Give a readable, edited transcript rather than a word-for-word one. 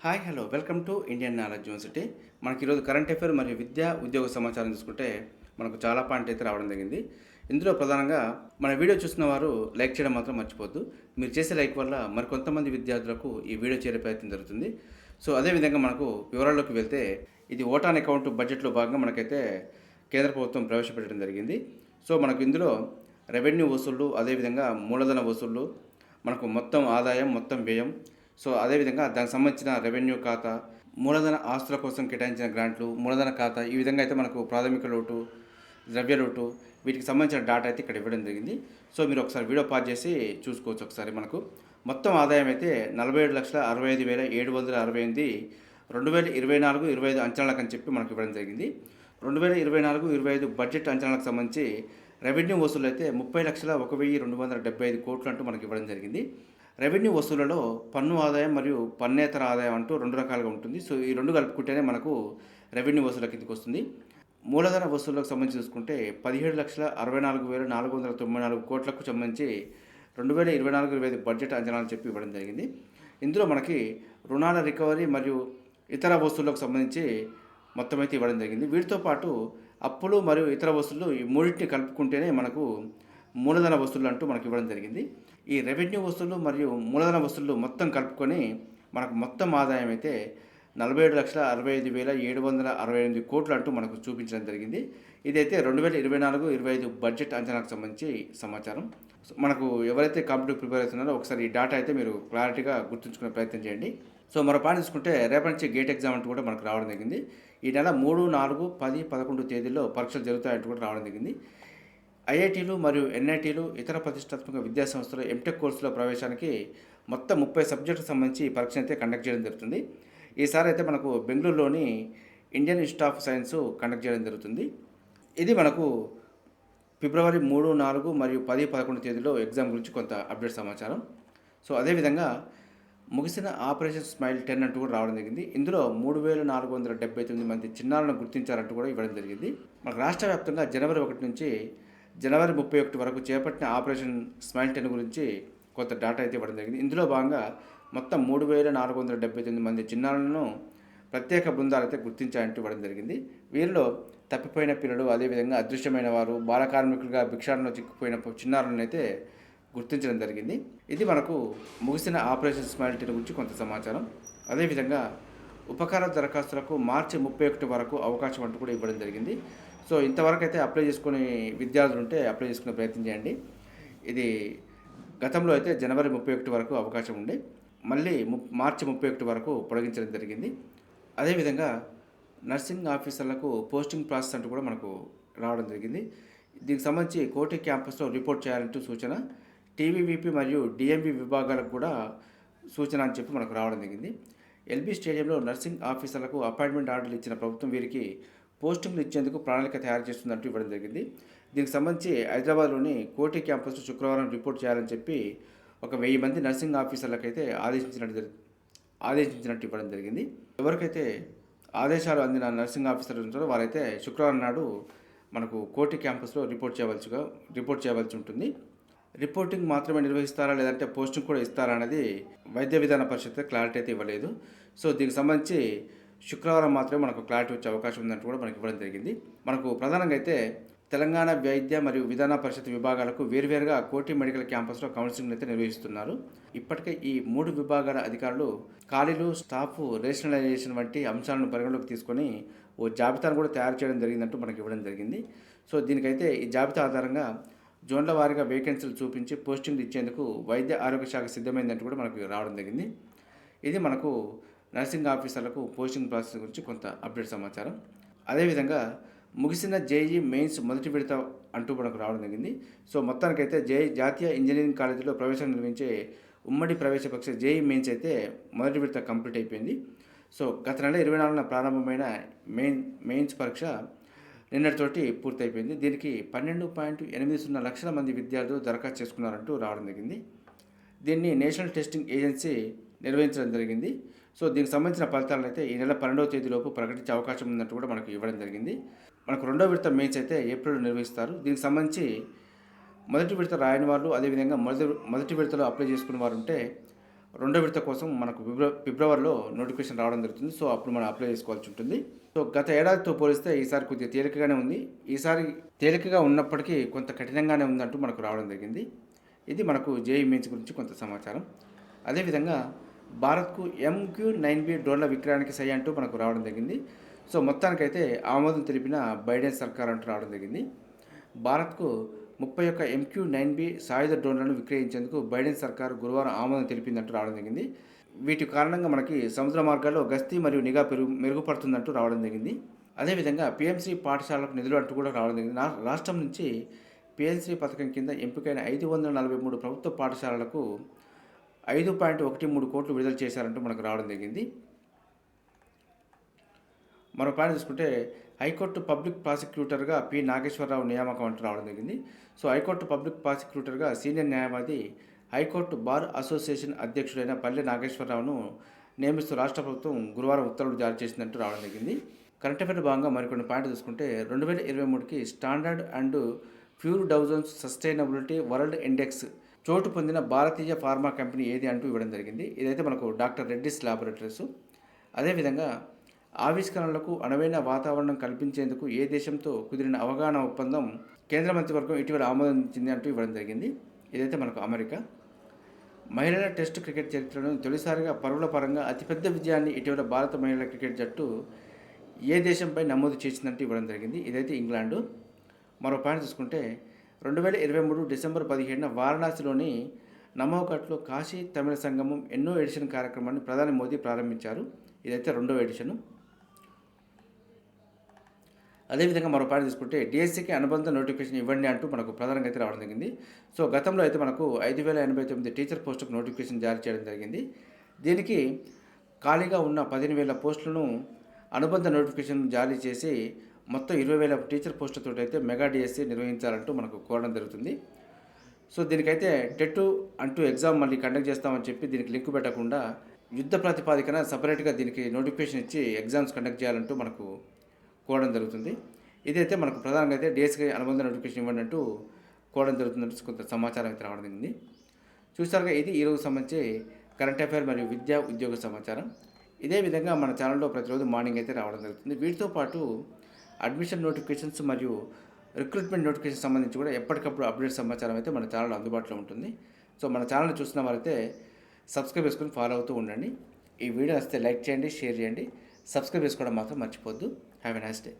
Hi hello welcome to Indian knowledge university. మనకి ఈరోజు current affair మరియు విద్యా ఉద్యోగ సమాచారం చూసుకుంటే మనకు చాలా పాయింట్ అయితే రావడం జరిగింది. ఇందులో ప్రధానంగా మన వీడియో చూసిన వారు లైక్ చేయడం మాత్రం మర్చిపోద్దు. మీరు చేసే లైక్ వల్ల మరికొంతమంది విద్యార్థులకు ఈ వీడియో చేరే ప్రయత్నం జరుగుతుంది. సో అదేవిధంగా మనకు వివరాల్లోకి వెళ్తే ఇది ఓటాన్ అకౌంట్ బడ్జెట్లో భాగంగా మనకైతే కేంద్ర ప్రభుత్వం ప్రవేశపెట్టడం జరిగింది. సో మనకు ఇందులో రెవెన్యూ వసూళ్లు, అదేవిధంగా మూలధన వసూళ్లు, మనకు మొత్తం ఆదాయం, మొత్తం వ్యయం, సో అదేవిధంగా దానికి సంబంధించిన రెవెన్యూ ఖాతా, మూలధన ఆస్తుల కోసం కేటాయించిన గ్రాంట్లు, మూలధన ఖాతా, ఈ విధంగా అయితే మనకు ప్రాథమిక లోటు, ద్రవ్య లోటు, వీటికి సంబంధించిన డేటా అయితే ఇక్కడ ఇవ్వడం జరిగింది. సో మీరు ఒకసారి వీడియో పాజ్ చేసి చూసుకోవచ్చు. ఒకసారి మనకు మొత్తం ఆదాయం అయితే 47,65,768 2024-25 అంచనాలకు అని చెప్పి మనకు ఇవ్వడం జరిగింది. 2024-25 బడ్జెట్ అంచనాలకు సంబంధించి రెవెన్యూ వసూలు అయితే 30,01,275 కోట్లు అంటూ మనకి ఇవ్వడం జరిగింది. రెవెన్యూ వసూళ్లలో పన్ను ఆదాయం మరియు పన్నేతర ఆదాయం అంటూ రెండు రకాలుగా ఉంటుంది. సో ఈ రెండు కలుపుకుంటేనే మనకు రెవెన్యూ వసూల కిందకి వస్తుంది. మూలధన వసూళ్లకు సంబంధించి చూసుకుంటే 17,64,494 కోట్లకు సంబంధించి 2024-25 బడ్జెట్ అంచనాలు చెప్పి ఇవ్వడం జరిగింది. ఇందులో మనకి రుణాల రికవరీ మరియు ఇతర వసూళ్లకు సంబంధించి మొత్తం అయితే ఇవ్వడం జరిగింది. వీటితో పాటు అప్పులు మరియు ఇతర వసూళ్లు, ఈ మూడింటిని కలుపుకుంటేనే మనకు మూలధన వసూళ్లు అంటూ మనకి ఇవ్వడం జరిగింది. ఈ రెవెన్యూ వసూళ్లు మరియు మూలధన వసూళ్లు మొత్తం కలుపుకొని మనకు మొత్తం ఆదాయం అయితే 47,65,768 కోట్లు అంటూ మనకు చూపించడం జరిగింది. ఇదైతే 2024-25 బడ్జెట్ అంచనాకు సంబంధించి సమాచారం. మనకు ఎవరైతే కాంపిటేటివ్ ప్రిపేర్ అవుతున్నారో ఒకసారి ఈ డేటా అయితే మీరు క్లారిటీగా గుర్తుంచుకునే ప్రయత్నం చేయండి. సో మరో పాయింట్ చూసుకుంటే రేపటి నుంచి గేట్ ఎగ్జామ్ అంటూ కూడా మనకు రావడం జరిగింది. ఈ నెల 3, 4, 10, 11 తేదీల్లో పరీక్షలు జరుగుతాయంటూ కూడా రావడం జరిగింది. ఐఐటీలు మరియు ఎన్ఐటీలు, ఇతర ప్రతిష్టాత్మక విద్యాసంస్థలు ఎంటెక్ కోర్సులో ప్రవేశానికి మొత్తం 30 సబ్జెక్టులకు సంబంధించి పరీక్ష అయితే కండక్ట్ చేయడం జరుగుతుంది. ఈసారి అయితే మనకు బెంగళూరులోని Indian institute of science conduct చేయడం జరుగుతుంది. ఇది మనకు ఫిబ్రవరి 3, 4 మరియు 10, 11 తేదీలో ఎగ్జామ్ గురించి కొంత అప్డేట్ సమాచారం. సో అదేవిధంగా ముగిసిన ఆపరేషన్ స్మైల్ 10 అంటూ కూడా రావడం జరిగింది. ఇందులో 3,479 మంది చిన్నారులను గుర్తించారంటూ కూడా ఇవ్వడం జరిగింది. మనకు రాష్ట్ర వ్యాప్తంగా జనవరి 1 నుంచి జనవరి 31 వరకు చేపట్టిన ఆపరేషన్ స్మైల్ 10 గురించి కొంత డేటా అయితే ఇవ్వడం జరిగింది. ఇందులో భాగంగా మొత్తం 3,479 మంది చిన్నారులను ప్రత్యేక బృందాలు అయితే గుర్తించాయంటూ ఇవ్వడం జరిగింది. వీరిలో తప్పిపోయిన పిల్లలు, అదేవిధంగా అదృశ్యమైన వారు, బాల కార్మికులుగా భిక్షాటనలో చిక్కుపోయిన చిన్నారులను అయితే గుర్తించడం జరిగింది. ఇది మనకు ముగిసిన ఆపరేషన్ స్మైల్ 10 గురించి కొంత సమాచారం. అదేవిధంగా ఉపకార దరఖాస్తులకు మార్చి 31 వరకు అవకాశం అంటూ కూడా ఇవ్వడం జరిగింది. సో ఇంతవరకు అయితే అప్లై చేసుకునే విద్యార్థులు ఉంటే అప్లై చేసుకునే ప్రయత్నం చేయండి. ఇది గతంలో అయితే జనవరి 31 వరకు అవకాశం ఉండే, మళ్ళీ మార్చి 31 వరకు పొడిగించడం జరిగింది. అదేవిధంగా నర్సింగ్ ఆఫీసర్లకు పోస్టింగ్ ప్రాసెస్ అంటూ కూడా మనకు రావడం జరిగింది. దీనికి సంబంధించి కోటి క్యాంపస్లో రిపోర్ట్ చేయాలంటూ సూచన, టీవీవీపీ మరియు డిఎంవి విభాగాలకు కూడా సూచన అని చెప్పి మనకు రావడం జరిగింది. ఎల్బీ స్టేడియంలో నర్సింగ్ ఆఫీసర్లకు అపాయింట్మెంట్ ఆర్డర్లు ఇచ్చిన ప్రభుత్వం వీరికి పోస్టింగ్లు ఇచ్చేందుకు ప్రణాళిక తయారు చేస్తుందంటూ ఇవ్వడం జరిగింది. దీనికి సంబంధించి హైదరాబాద్లోని కోటి క్యాంపస్లో శుక్రవారం రిపోర్ట్ చేయాలని చెప్పి 1,000 మంది నర్సింగ్ ఆఫీసర్లకైతే ఆదేశించినట్టు ఇవ్వడం జరిగింది. ఎవరికైతే ఆదేశాలు అందిన నర్సింగ్ ఆఫీసర్లు ఉంటారో వారైతే శుక్రవారం నాడు మనకు కోటి క్యాంపస్లో రిపోర్ట్ చేయవలసి ఉంటుంది. రిపోర్టింగ్ మాత్రమే నిర్వహిస్తారా లేదంటే పోస్టింగ్ కూడా ఇస్తారా అనేది వైద్య విధాన పరిషత్ క్లారిటీ అయితే ఇవ్వలేదు. సో దీనికి సంబంధించి శుక్రవారం మాత్రమే మనకు క్లారిటీ వచ్చే అవకాశం ఉందంటూ కూడా మనకి ఇవ్వడం జరిగింది. మనకు ప్రధానంగా అయితే తెలంగాణ వైద్య మరియు విధాన పరిషత్ విభాగాలకు వేరువేరుగా కోటి మెడికల్ క్యాంపస్లో కౌన్సిలింగ్ అయితే నిర్వహిస్తున్నారు. ఇప్పటికే ఈ 3 విభాగాల అధికారులు ఖాళీలు, స్టాఫ్ రేషనలైజేషన్ వంటి అంశాలను పరిగణలోకి తీసుకొని ఓ జాబితాను కూడా తయారు చేయడం జరిగిందంటూ మనకి ఇవ్వడం జరిగింది. సో దీనికైతే ఈ జాబితా ఆధారంగా జోన్ల వారీగా వేకెన్సీలు చూపించి పోస్టింగ్లు ఇచ్చేందుకు వైద్య ఆరోగ్య శాఖ సిద్ధమైందంటూ కూడా మనకు రావడం జరిగింది. ఇది మనకు నర్సింగ్ ఆఫీసర్లకు పోస్టింగ్ ప్రాసెస్ గురించి కొంత అప్డేట్ సమాచారం. అదేవిధంగా ముగిసిన జేఈ మెయిన్స్ మొదటి విడత అంటూ మనకు రావడం జరిగింది. సో మొత్తానికైతే జాతీయ ఇంజనీరింగ్ కాలేజీలో ప్రవేశం నిర్వహించే ఉమ్మడి ప్రవేశ పరీక్ష జేఈ మెయిన్స్ అయితే మొదటి విడత కంప్లీట్ అయిపోయింది. సో గత నెల 24న ప్రారంభమైన మెయిన్స్ పరీక్ష నిన్నటితోటి పూర్తయిపోయింది. దీనికి 12.80 లక్షల మంది విద్యార్థులు దరఖాస్తు చేసుకున్నారంటూ రావడం జరిగింది. దీన్ని నేషనల్ టెస్టింగ్ ఏజెన్సీ నిర్వహించడం జరిగింది. సో దీనికి సంబంధించిన ఫలితాలను అయితే ఈ నెల 12వ తేదీలోపు ప్రకటించే అవకాశం ఉందంటూ కూడా మనకు ఇవ్వడం జరిగింది. మనకు రెండో విడత మెయిన్స్ అయితే ఏప్రిల్లో నిర్వహిస్తారు. దీనికి సంబంధించి మొదటి విడత రాయని వాళ్ళు, అదేవిధంగా మొదటి విడతలో అప్లై చేసుకున్న వారు ఉంటే రెండో విడత కోసం మనకు ఫిబ్రవరిలో నోటిఫికేషన్ రావడం జరుగుతుంది. సో అప్పుడు మనం అప్లై చేసుకోవాల్సి ఉంటుంది. సో గత ఏడాదితో పోలిస్తే ఈసారి కొద్దిగా తేలికగానే ఉంది. ఈసారి తేలికగా ఉన్నప్పటికీ కొంత కఠినంగానే ఉందంటూ మనకు రావడం జరిగింది. ఇది మనకు జేఈఈ మెయిన్స్ గురించి కొంత సమాచారం. అదేవిధంగా భారత్కు MQ-9B డ్రోన్ల విక్రయానికి సై అంటూ మనకు రావడం జరిగింది. సో మొత్తానికైతే ఆమోదం తెలిపిన బైడెన్ సర్కార్ అంటూ రావడం జరిగింది. భారత్కు 31 MQ-9B సాయుధ డ్రోన్లను విక్రయించేందుకు బైడెన్ సర్కార్ గురువారం ఆమోదం తెలిపిందంటూ రావడం జరిగింది. వీటి కారణంగా మనకి సముద్ర మార్గాల్లో గస్తీ మరియు నిఘా మెరుగుపడుతుందంటూ రావడం జరిగింది. అదేవిధంగా PMC పాఠశాలకు నిధులు అంటూ కూడా రావడం జరిగింది. రాష్ట్రం నుంచి PMC పథకం కింద ఎంపికైన 543 ప్రభుత్వ పాఠశాలలకు 5.13 కోట్లు విడుదల చేశారంటూ మనకు రావడం జరిగింది. మరో పాయింట్ చూసుకుంటే హైకోర్టు పబ్లిక్ ప్రాసిక్యూటర్గా పి నాగేశ్వరరావు నియామకం అంటూ రావడం జరిగింది. సో హైకోర్టు పబ్లిక్ ప్రాసిక్యూటర్గా సీనియర్ న్యాయవాది హైకోర్టు బార్ అసోసియేషన్ అధ్యక్షుడైన పల్లె నాగేశ్వరరావును నియమిస్తూ రాష్ట్ర ప్రభుత్వం గురువారం ఉత్తర్వులు జారీ చేసిందంటూ రావడం జరిగింది. కరెంట్ అఫైర్ భాగంగా మరికొన్ని పాయింట్లు చూసుకుంటే 2023కి standard and Poor's Dow Jones sustainability world index చోటు పొందిన భారతీయ ఫార్మా కంపెనీ ఏది అంటూ ఇవ్వడం జరిగింది. ఇదైతే మనకు డాక్టర్ రెడ్డిస్ ల్యాబొరేటరీస్. అదేవిధంగా ఆవిష్కరణలకు అనువైన వాతావరణం కల్పించేందుకు ఏ దేశంతో కుదిరిన అవగాహన ఒప్పందం కేంద్ర మంత్రివర్గం ఇటీవల ఆమోదించింది అంటూ ఇవ్వడం జరిగింది. ఇదైతే మనకు అమెరికా. మహిళల టెస్ట్ క్రికెట్ చరిత్రలో తొలిసారిగా పరుగుల పరంగా అతిపెద్ద విజయాన్ని ఇటీవల భారత మహిళల క్రికెట్ జట్టు ఏ దేశంపై నమోదు చేసిందంటూ ఇవ్వడం జరిగింది. ఇదైతే ఇంగ్లాండు. మరో పాయింట్ చూసుకుంటే 2023 డిసెంబర్ 15న వారణాసిలోని నమోఘట్లో కాశీ తమిళ సంగమం ఎన్నో ఎడిషన్ కార్యక్రమాన్ని ప్రధాని మోదీ ప్రారంభించారు. ఇదైతే రెండో ఎడిషను. అదేవిధంగా మరో పాయింట్ తీసుకుంటే డిఎస్సికి అనుబంధ నోటిఫికేషన్ ఇవ్వండి అంటూ మనకు ప్రధానంగా అయితే రావడం జరిగింది. సో గతంలో అయితే మనకు 5,089 టీచర్ పోస్టులకు నోటిఫికేషన్ జారీ చేయడం జరిగింది. దీనికి ఖాళీగా ఉన్న 15,000 పోస్టులను అనుబంధ నోటిఫికేషన్ జారీ చేసి మొత్తం 20,000 టీచర్ పోస్టులతో అయితే మెగా డిఎస్సి నిర్వహించాలంటూ మనకు కోరడం జరుగుతుంది. సో దీనికైతే టెట్ అంటూ ఎగ్జామ్ మళ్ళీ కండక్ట్ చేస్తామని చెప్పి దీనికి లింక్ పెట్టకుండా యుద్ధ ప్రాతిపాదికన సపరేట్గా దీనికి నోటిఫికేషన్ ఇచ్చి ఎగ్జామ్స్ కండక్ట్ చేయాలంటూ మనకు కోరడం జరుగుతుంది. ఇదైతే మనకు ప్రధానంగా అయితే డిఎస్సికి అనుబంధ నోటిఫికేషన్ ఇవ్వండి అంటూ కోరడం జరుగుతుందంటూ కొంత సమాచారం అయితే రావడం జరిగింది. చూస్తారుగా ఇది ఈరోజు సంబంధించి కరెంట్ అఫైర్ మరియు విద్యా ఉద్యోగ సమాచారం. ఇదే విధంగా మన ఛానల్లో ప్రతిరోజు మార్నింగ్ అయితే రావడం జరుగుతుంది. వీటితో పాటు అడ్మిషన్ నోటిఫికేషన్స్ మరియు రిక్రూట్మెంట్ నోటిఫికేషన్ సంబంధించి కూడా ఎప్పటికప్పుడు అప్డేట్ సమాచారం అయితే మన ఛానల్లో అందుబాటులో ఉంటుంది. సో మన ఛానల్ చూసిన వారైతే సబ్స్క్రైబ్ చేసుకొని ఫాలో అవుతూ ఉండండి. ఈ వీడియో వస్తే లైక్ చేయండి, షేర్ చేయండి, సబ్స్క్రైబ్ చేసుకోవడం మాత్రం మర్చిపోద్దు. Have a nice day.